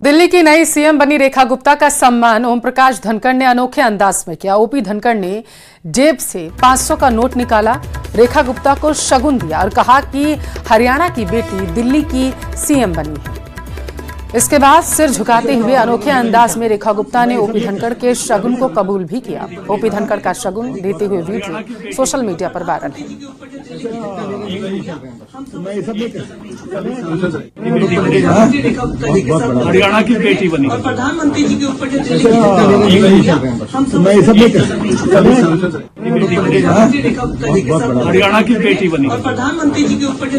दिल्ली की नई सीएम बनी रेखा गुप्ता का सम्मान ओम प्रकाश धनखड़ ने अनोखे अंदाज में किया। ओपी धनखड़ ने जेब से 500 का नोट निकाला, रेखा गुप्ता को शगुन दिया और कहा कि हरियाणा की बेटी दिल्ली की सीएम बनी है। इसके बाद सिर झुकाते हुए अनोखे अंदाज में रेखा गुप्ता ने ओपी धनखड़ के शगुन को कबूल भी किया। ओपी धनखड़ का शगुन देते हुए वीडियो सोशल मीडिया पर वायरल है। हरियाणा की बेटी बनी और प्रधानमंत्री जी के ऊपर हरियाणा की बेटी बनी और प्रधानमंत्री जी के ऊपर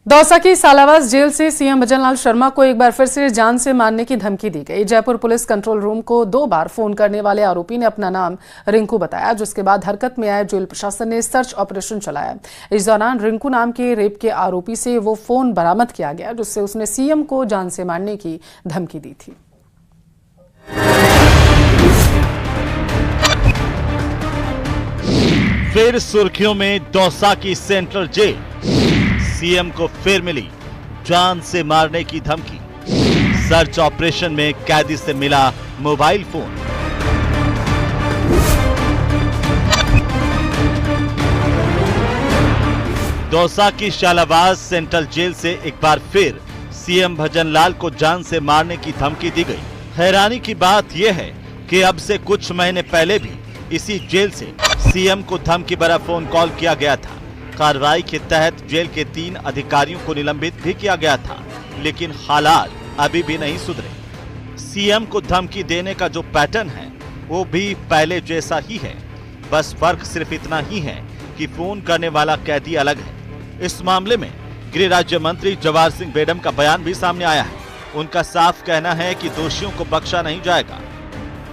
दौसा की सालावास जेल से सीएम भजनलाल शर्मा को एक बार फिर से जान से मारने की धमकी दी गई। जयपुर पुलिस कंट्रोल रूम को 2 बार फोन करने वाले आरोपी ने अपना नाम रिंकू बताया, जिसके बाद हरकत में आए जेल प्रशासन ने सर्च ऑपरेशन चलाया। इस दौरान रिंकू नाम के रेप के आरोपी से वो फोन बरामद किया गया, जिससे उसने सीएम को जान से मारने की धमकी दी थी। फिर सुर्खियों में दौसा की सेंट्रल जेल, सीएम को फिर मिली जान से मारने की धमकी। सर्च ऑपरेशन में कैदी से मिला मोबाइल फोन। दौसा की शालावास सेंट्रल जेल से एक बार फिर सीएम भजनलाल को जान से मारने की धमकी दी गई। हैरानी की बात यह है कि अब से कुछ महीने पहले भी इसी जेल से सीएम को धमकी भरा फोन कॉल किया गया था। कार्रवाई के तहत जेल के 3 अधिकारियों को निलंबित भी किया गया था, लेकिन हालात अभी भी नहीं सुधरे। सीएम को धमकी देने का जो पैटर्न है वो भी पहले जैसा ही है, बस फर्क सिर्फ इतना ही है कि फोन करने वाला कैदी अलग है। इस मामले में गृह राज्य मंत्री जवाहर सिंह बेडम का बयान भी सामने आया है। उनका साफ कहना है कि दोषियों को बख्शा नहीं जाएगा।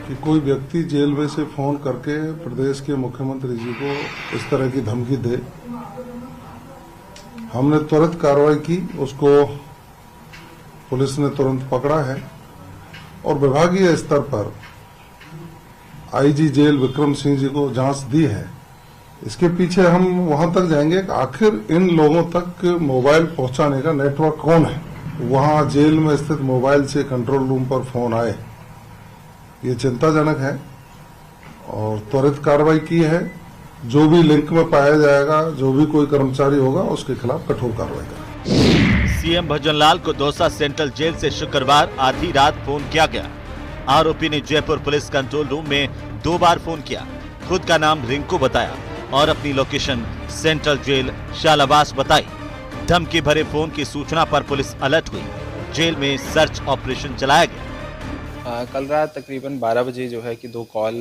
कि कोई व्यक्ति जेल में से फोन करके प्रदेश के मुख्यमंत्री जी को इस तरह की धमकी दे, हमने तुरंत कार्रवाई की, उसको पुलिस ने तुरंत पकड़ा है और विभागीय स्तर पर आईजी जेल विक्रम सिंह जी को जांच दी है। इसके पीछे हम वहां तक जाएंगे कि आखिर इन लोगों तक मोबाइल पहुंचाने का नेटवर्क कौन है। वहां जेल में स्थित मोबाइल से कंट्रोल रूम पर फोन आए, ये चिंताजनक है और त्वरित कार्रवाई की है। जो भी लिंक में पाया जाएगा, जो भी कोई कर्मचारी होगा, उसके खिलाफ कठोर कार्रवाई करेंगे। सीएम भजनलाल को दौसा सेंट्रल जेल से शुक्रवार आधी रात फोन किया गया। आरोपी ने जयपुर पुलिस कंट्रोल रूम में 2 बार फोन किया, खुद का नाम रिंकू बताया और अपनी लोकेशन सेंट्रल जेल शालावास बताई। धमकी भरे फोन की सूचना पर पुलिस अलर्ट हुई। जेल में सर्च ऑपरेशन चलाया गया। कल रात तकरीबन 12 बजे जो है कि 2 कॉल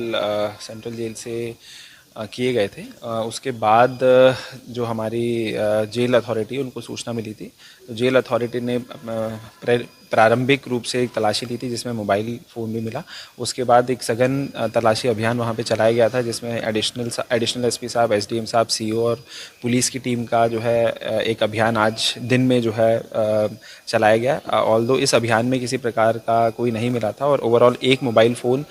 सेंट्रल जेल से किए गए थे। उसके बाद जो हमारी जेल अथॉरिटी उनको सूचना मिली थी, तो जेल अथॉरिटी ने प्रारंभिक रूप से एक तलाशी ली थी, जिसमें मोबाइल फ़ोन भी मिला। उसके बाद एक सघन तलाशी अभियान वहाँ पे चलाया गया था, जिसमें एडिशनल एसपी साहब, एसडीएम साहब, सीओ और पुलिस की टीम का जो है एक अभियान आज दिन में जो है चलाया गया। ऑल्दो इस अभियान में किसी प्रकार का कोई नहीं मिला था और ओवरऑल एक मोबाइल फ़ोन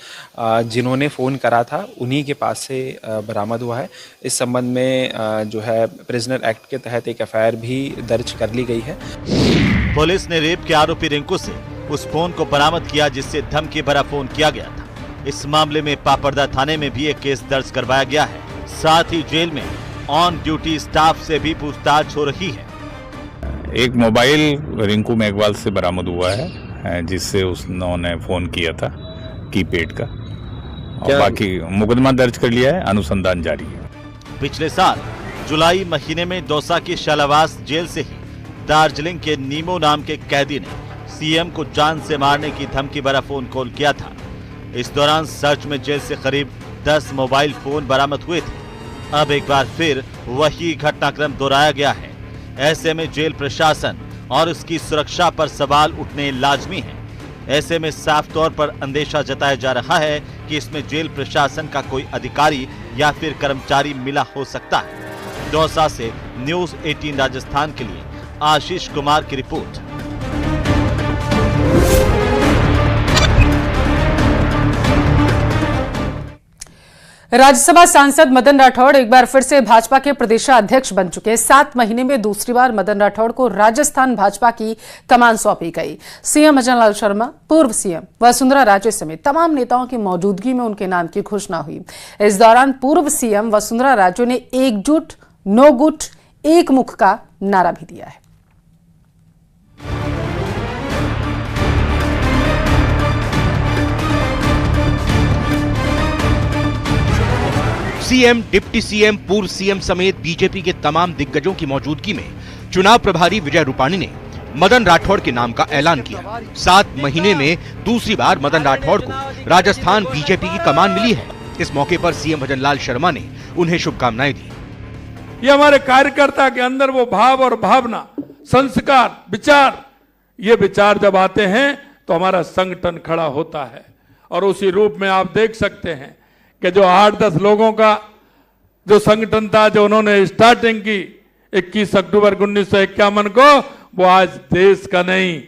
जिन्होंने फ़ोन करा था उन्हीं के पास से बरामद हुआ है। इस संबंध में जो है प्रिजनर एक्ट के तहत एक एफआईआर भी दर्ज कर ली गई है। पुलिस ने रेप के आरोपी रिंकू से उस फोन को बरामद किया जिससे धमकी भरा फोन किया गया था। इस मामले में पापड़दा थाने में भी एक केस दर्ज करवाया गया है। साथ ही जेल में ऑन ड्यूटी स्टाफ से भी पूछताछ हो रही है। एक मोबाइल रिंकू मेघवाल से बरामद हुआ है, जिससे उन्होंने फोन किया था कीपैड का, और बाकी मुकदमा दर्ज कर लिया है, अनुसंधान जारी है। पिछले साल जुलाई महीने में दौसा की शालावास जेल से ही दार्जिलिंग के नीमो नाम के कैदी ने सीएम को जान से मारने की धमकी भरा फोन कॉल किया था। इस दौरान सर्च में जेल से करीब 10 मोबाइल फोन बरामद हुए थे। अब एक बार फिर वही घटनाक्रम दोहराया गया है। ऐसे में जेल प्रशासन और उसकी सुरक्षा पर सवाल उठने लाजमी है। ऐसे में साफ तौर पर अंदेशा जताया जा रहा है कि इसमें जेल प्रशासन का कोई अधिकारी या फिर कर्मचारी मिला हो सकता है। दौसा से न्यूज़ 18 राजस्थान के लिए आशीष कुमार की रिपोर्ट। राज्यसभा सांसद मदन राठौड़ एक बार फिर से भाजपा के प्रदेशाध्यक्ष बन चुके। 7 महीने में दूसरी बार मदन राठौड़ को राजस्थान भाजपा की कमान सौंपी गई। सीएम भजनलाल शर्मा, पूर्व सीएम वसुंधरा राजे समेत तमाम नेताओं की मौजूदगी में उनके नाम की घोषणा हुई। इस दौरान पूर्व सीएम वसुंधरा राजे ने एकजुट, नो गुट, एक मुख का नारा भी दिया है। सीएम, डिप्टी सीएम, पूर्व सीएम समेत बीजेपी के तमाम दिग्गजों की मौजूदगी में चुनाव प्रभारी विजय रूपाणी ने मदन राठौड़ के नाम का ऐलान किया। 7 महीने में दूसरी बार मदन राठौड़ को राजस्थान बीजेपी की कमान मिली है। इस मौके पर सीएम भजनलाल शर्मा ने उन्हें शुभकामनाएं दी। ये हमारे कार्यकर्ता के अंदर वो भाव और भावना, संस्कार, विचार, ये विचार जब आते हैं तो हमारा संगठन खड़ा होता है। और उसी रूप में आप देख सकते हैं कि जो 8-10 लोगों का जो संगठन था, जो उन्होंने स्टार्टिंग की 21 अक्टूबर 1951 को, वो आज देश का नहीं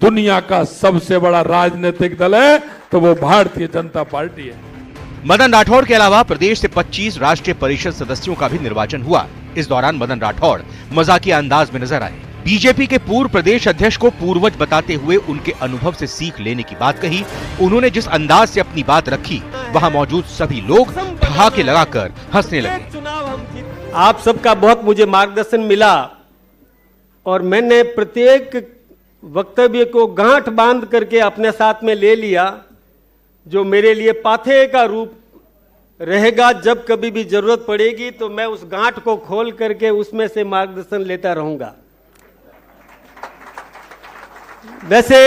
दुनिया का सबसे बड़ा राजनीतिक दल है, तो वो भारतीय जनता पार्टी है। मदन राठौड़ के अलावा प्रदेश से 25 राष्ट्रीय परिषद सदस्यों का भी निर्वाचन हुआ। इस दौरान मदन राठौड़ मजाकिया अंदाज में नजर आए। बीजेपी के पूर्व प्रदेश अध्यक्ष को पूर्वज बताते हुए उनके अनुभव से सीख लेने की बात कही। उन्होंने जिस अंदाज से अपनी बात रखी, वहां मौजूद सभी लोग ठहाके लगाकर हंसने लगे। आप सबका बहुत मुझे मार्गदर्शन मिला और मैंने प्रत्येक वक्तव्य को गांठ बांध करके अपने साथ में ले लिया, जो मेरे लिए पाथेय का रूप रहेगा। जब कभी भी जरूरत पड़ेगी तो मैं उस गांठ को खोल करके उसमें से मार्गदर्शन लेता रहूंगा। वैसे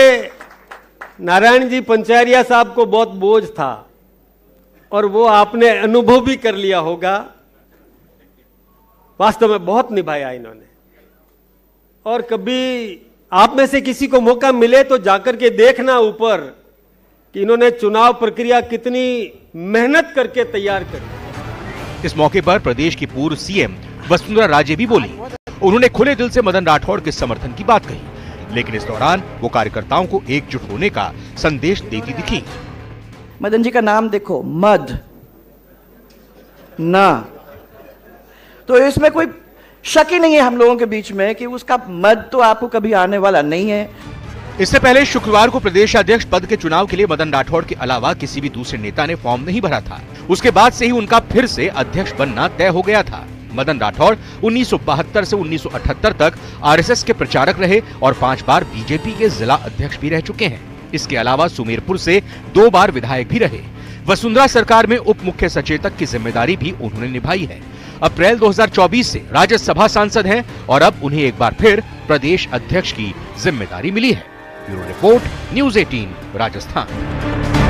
नारायण जी पंचारिया साहब को बहुत बोझ था और वो आपने अनुभव भी कर लिया होगा। वास्तव में बहुत निभाया इन्होंने। और कभी आप में से किसी को मौका मिले तो जाकर के देखना ऊपर कि इन्होंने चुनाव प्रक्रिया कितनी मेहनत करके तैयार करी। इस मौके पर प्रदेश की पूर्व सीएम वसुंधरा राजे भी बोली। उन्होंने खुले दिल से मदन राठौड़ के समर्थन की बात कही, लेकिन इस दौरान वो कार्यकर्ताओं को एकजुट होने का संदेश देती दिखी। मदन जी का नाम देखो, मद ना, तो इसमें कोई शक ही नहीं है हम लोगों के बीच में कि उसका मद तो आपको कभी आने वाला नहीं है। इससे पहले शुक्रवार को प्रदेश अध्यक्ष पद के चुनाव के लिए मदन राठौड़ के अलावा किसी भी दूसरे नेता ने फॉर्म नहीं भरा था। उसके बाद से ही उनका फिर से अध्यक्ष बनना तय हो गया था। मदन राठौड़ 1972 से 1978 तक आरएसएस के प्रचारक रहे और 5 बार बीजेपी के जिला अध्यक्ष भी रह चुके हैं। इसके अलावा सुमेरपुर से 2 बार विधायक भी रहे। वसुंधरा सरकार में उप मुख्य सचेतक की जिम्मेदारी भी उन्होंने निभाई है। अप्रैल 2024 से राज्यसभा सांसद हैं और अब उन्हें एक बार फिर प्रदेश अध्यक्ष की जिम्मेदारी मिली है। Bureau report, news 18 Rajasthan.